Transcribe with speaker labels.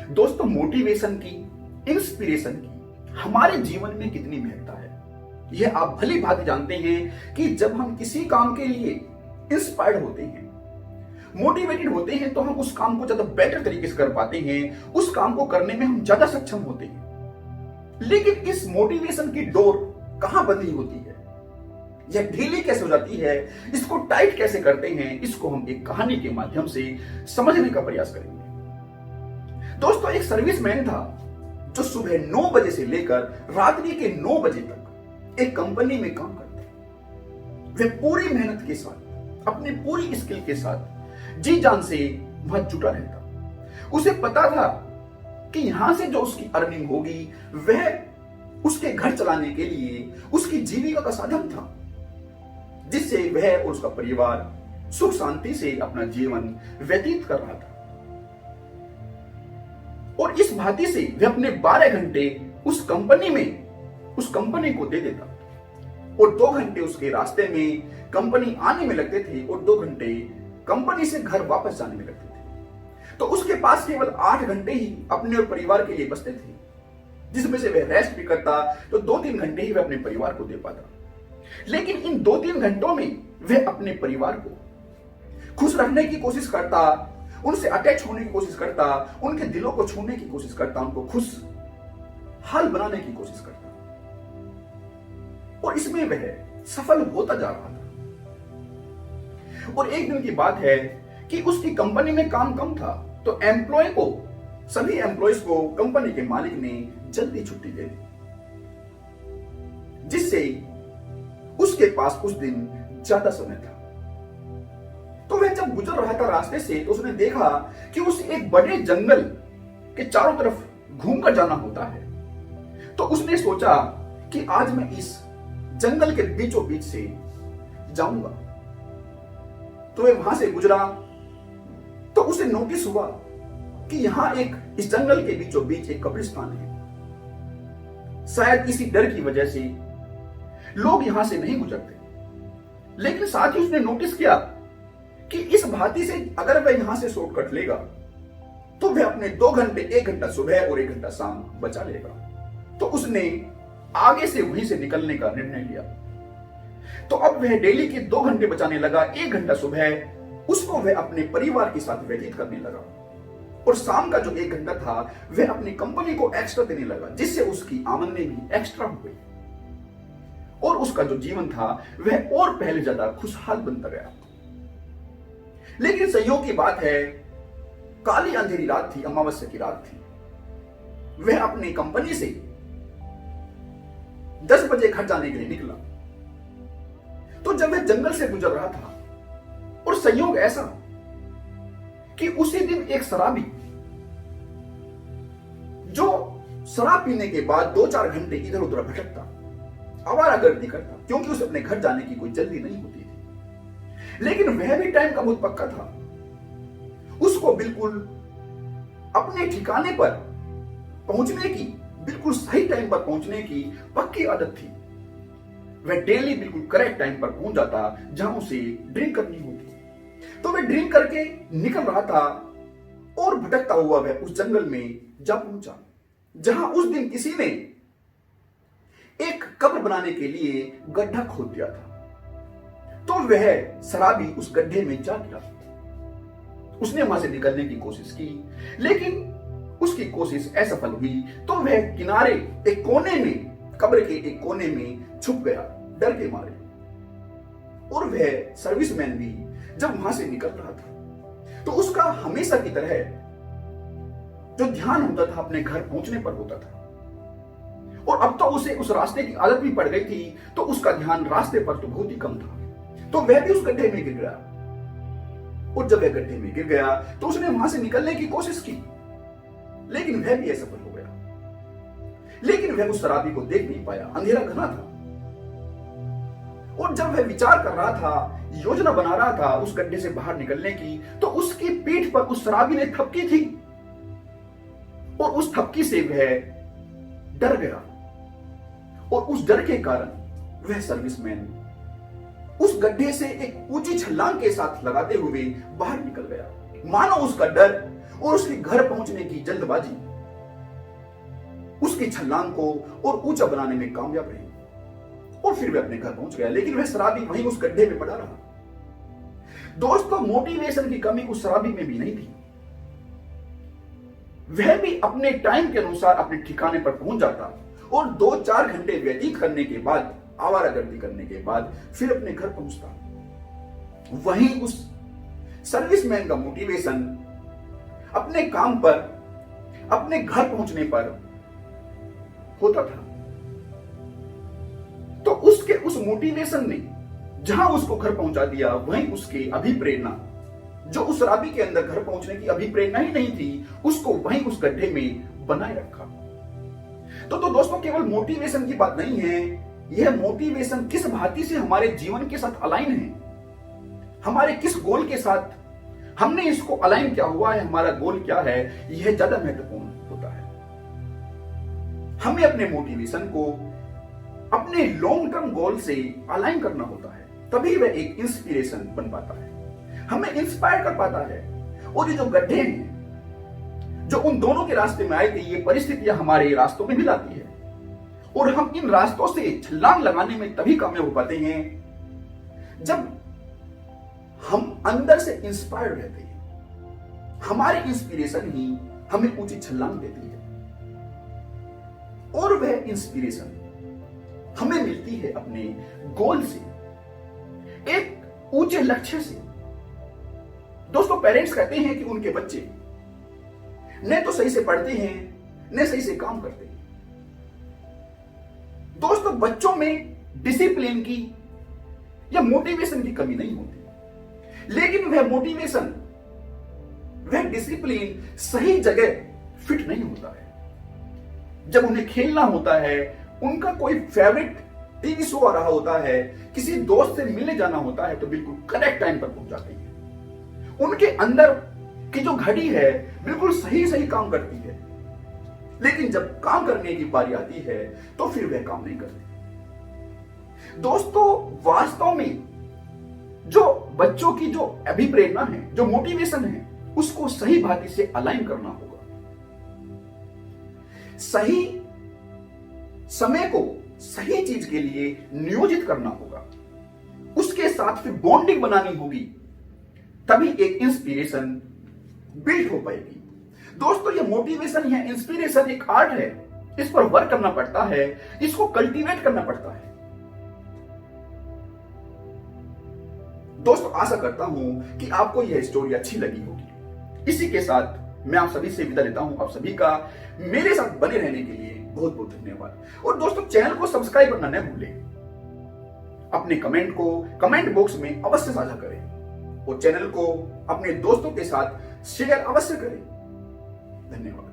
Speaker 1: दोस्तों, मोटिवेशन की, इंस्पिरेशन की हमारे जीवन में कितनी महत्ता है, यह आप भली भांति जानते हैं कि जब हम किसी काम के लिए इंस्पायर्ड होते हैं, मोटिवेटेड होते हैं, तो हम उस काम को ज्यादा बेटर तरीके से कर पाते हैं, उस काम को करने में हम ज्यादा सक्षम होते हैं। लेकिन इस मोटिवेशन की डोर कहां बंधी होती है, यह ढीली कैसे हो जाती है, इसको टाइट कैसे करते हैं, इसको हम एक कहानी के माध्यम से समझने का प्रयास करेंगे। दोस्तों, एक सर्विसमैन था जो सुबह 9 बजे से लेकर रात्रि के 9 बजे तक एक कंपनी में काम करते। वह पूरी मेहनत के साथ, अपनी पूरी स्किल के साथ जी जान से वहां जुटा रहता। उसे पता था कि यहां से जो उसकी अर्निंग होगी वह उसके घर चलाने के लिए उसकी जीविका का साधन था, जिससे वह और उसका परिवार सुख शांति से अपना जीवन व्यतीत कर रहा था। और इस भांति से वह अपने 12 घंटे उस कंपनी को दे देता और 2 घंटे उसके रास्ते में कंपनी आने में लगते थे और 2 घंटे कंपनी से घर वापस जाने में लगते थे। तो उसके पास केवल 8 घंटे ही अपने और परिवार के लिए बचते थे, जिसमें से वह रेस्ट भी करता तो 2-3 घंटे ही वह अपने परिवार को दे पाता। लेकिन इन 2-3 घंटों में वह अपने परिवार को खुश रखने की कोशिश करता, उनसे अटैच होने की कोशिश करता, उनके दिलों को छूने की कोशिश करता, उनको खुश हाल बनाने की कोशिश करता, और इसमें वह सफल होता जा रहा था। और एक दिन की बात है कि उसकी कंपनी में काम कम था, तो सभी एम्प्लॉयज को कंपनी के मालिक ने जल्दी छुट्टी दे दी, जिससे उसके पास उस दिन ज्यादा समय था। तो वह जब गुजर रहा था रास्ते से, तो उसने देखा कि उसे एक बड़े जंगल के चारों तरफ घूमकर जाना होता है। तो उसने सोचा कि आज मैं इस जंगल के बीचों बीच से जाऊंगा। तो वह वहां से गुजरा, तो उसे नोटिस हुआ कि यहां इस जंगल के बीचों बीच एक कब्रिस्तान है। शायद इसी डर की वजह से लोग यहां से नहीं गुजरते। लेकिन साथ ही उसने नोटिस किया कि इस भांति से अगर वह यहां से शॉर्टकट लेगा तो वह अपने 2 घंटे, 1 घंटा सुबह और 1 घंटा शाम बचा लेगा। तो उसने आगे से वहीं से निकलने का निर्णय लिया। तो अब वह डेली के 2 घंटे बचाने लगा। 1 घंटा सुबह उसको वह अपने परिवार के साथ व्यतीत करने लगा, और शाम का जो 1 घंटा था वह अपनी कंपनी को एक्स्ट्रा देने लगा, जिससे उसकी आमदनी भी एक्स्ट्रा हो गई और उसका जो जीवन था वह और पहले ज्यादा खुशहाल बनता गया। लेकिन संयोग की बात है, काली अंधेरी रात थी, अमावस्या की रात थी। वह अपनी कंपनी से 10 बजे घर जाने के लिए निकला। तो जब वह जंगल से गुजर रहा था, और संयोग ऐसा कि उसी दिन एक शराबी, जो शराब पीने के बाद 2-4 घंटे इधर उधर भटकता, आवारागर्दी करता, क्योंकि उसे अपने घर जाने की कोई जल्दी नहीं होती थी, लेकिन वह भी टाइम का बहुत पक्का था। उसको बिल्कुल अपने ठिकाने पर पहुंचने की, बिल्कुल सही टाइम पर पहुंचने की पक्की आदत थी। वह डेली बिल्कुल करेक्ट टाइम पर पहुंच जाता जहां उसे ड्रिंक करनी होती। तो वह ड्रिंक करके निकल रहा था और भटकता हुआ वह उस जंगल में जा पहुंचा, जहां उस दिन किसी ने एक कब्र बनाने के लिए गड्ढा खोद दिया था। तो वह शराबी उस गड्ढे में जा गिरा। उसने वहां से निकलने की कोशिश की, लेकिन उसकी कोशिश असफल हुई। तो वह किनारे एक कोने में, कब्र के एक कोने में छुप गया डर के मारे। और वह सर्विसमैन भी जब वहां से निकल रहा था, तो उसका हमेशा की तरह जो ध्यान होता था अपने घर पहुंचने पर होता था, और अब तो उसे उस रास्ते की आदत भी पड़ गई थी, तो उसका ध्यान रास्ते पर तो बहुत ही कम था। तो वह भी उस गड्ढे में गिर गया, और जब वह गड्ढे में गिर गया तो उसने वहां से निकलने की कोशिश की, लेकिन वह भी असफल हो गया। लेकिन वह उस शराबी को देख नहीं पाया, अंधेरा घना था। और जब वह विचार कर रहा था, योजना बना रहा था उस गड्ढे से बाहर निकलने की, तो उसकी पीठ पर उस शराबी ने थपकी थी, और उस थपकी से वह डर गया, और उस डर के कारण वह सर्विसमैन उस गड्ढे से एक ऊंची छलांग के साथ लगाते हुए बाहर निकल गया। मानो उसका डर और उसके घर पहुंचने की जल्दबाजी उसकी छलांग को और ऊंचा बनाने में कामयाब रही और फिर वह अपने घर पहुंच गया, लेकिन वह शराबी वहीं उस गड्ढे में पड़ा रहा। दोस्तों, मोटिवेशन की कमी उस शराबी में भी नहीं थी। वह भी अपने टाइम के अनुसार अपने ठिकाने पर पहुंच जाता और 2-4 घंटे व्यतीत करने के बाद, आवारागर्दी करने के बाद फिर अपने घर पहुंचता। वहीं उस सर्विसमैन का मोटिवेशन अपने काम पर, अपने घर पहुंचने पर होता था। तो उसके उस मोटिवेशन ने जहां उसको घर पहुंचा दिया, वहीं उसकी अभिप्रेरणा, जो उस शराबी के अंदर घर पहुंचने की अभिप्रेरणा ही नहीं थी, उसको वहीं उस गड्ढे में बनाए रखा। तो दोस्तों, केवल मोटिवेशन की बात नहीं है, यह मोटिवेशन किस भांति से हमारे जीवन के साथ अलाइन है, हमारे किस गोल के साथ हमने इसको अलाइन किया हुआ है, हमारा गोल क्या है, यह ज्यादा महत्वपूर्ण होता है। हमें अपने मोटिवेशन को अपने लॉन्ग टर्म गोल से अलाइन करना होता है, तभी वह एक इंस्पिरेशन बन पाता है, हमें इंस्पायर कर पाता है। और ये जो गड्ढे हैं जो उन दोनों के रास्ते में आए थे, ये परिस्थितियां हमारे रास्तों में भी लाती है और हम इन रास्तों से छलांग लगाने में तभी कामयाब हो पाते हैं जब हम अंदर से इंस्पायर रहते हैं। हमारी इंस्पिरेशन ही हमें ऊंची छलांग देती है और वह इंस्पिरेशन हमें मिलती है अपने गोल से, एक ऊंचे लक्ष्य से। दोस्तों, पेरेंट्स कहते हैं कि उनके बच्चे न तो सही से पढ़ते हैं न सही से काम करते हैं। दोस्तों, बच्चों में डिसिप्लिन की या मोटिवेशन की कमी नहीं होती, लेकिन वह मोटिवेशन, वह डिसिप्लिन सही जगह फिट नहीं होता है। जब उन्हें खेलना होता है, उनका कोई फेवरेट टीवी शो आ रहा होता है, किसी दोस्त से मिलने जाना होता है, तो बिल्कुल करेक्ट टाइम पर पहुंच जाते हैं। उनके अंदर की जो घड़ी है बिल्कुल सही काम करती है, लेकिन जब काम करने की बारी आती है तो फिर वह काम नहीं करते। दोस्तों, वास्तव में जो बच्चों की जो अभिप्रेरणा है, जो मोटिवेशन है, उसको सही भांति से अलाइन करना होगा। सही समय को सही चीज के लिए नियोजित करना होगा, उसके साथ फिर बॉन्डिंग बनानी होगी, तभी एक इंस्पिरेशन बिल्ड हो पाएगी। दोस्तों, ये मोटिवेशन या इंस्पिरेशन एक आर्ट है, इस पर वर्क करना पड़ता है, इसको कल्टीवेट करना पड़ता है। दोस्तों, आशा करता हूं कि आपको यह स्टोरी अच्छी लगी होगी। इसी के साथ मैं आप सभी से विदा लेता हूं। आप सभी का मेरे साथ बने रहने के लिए बहुत बहुत धन्यवाद। और दोस्तों, चैनल को सब्सक्राइब करना न भूलें। अपने कमेंट को कमेंट बॉक्स में अवश्य साझा करें और चैनल को अपने दोस्तों के साथ शेयर अवश्य करें। धन्यवाद।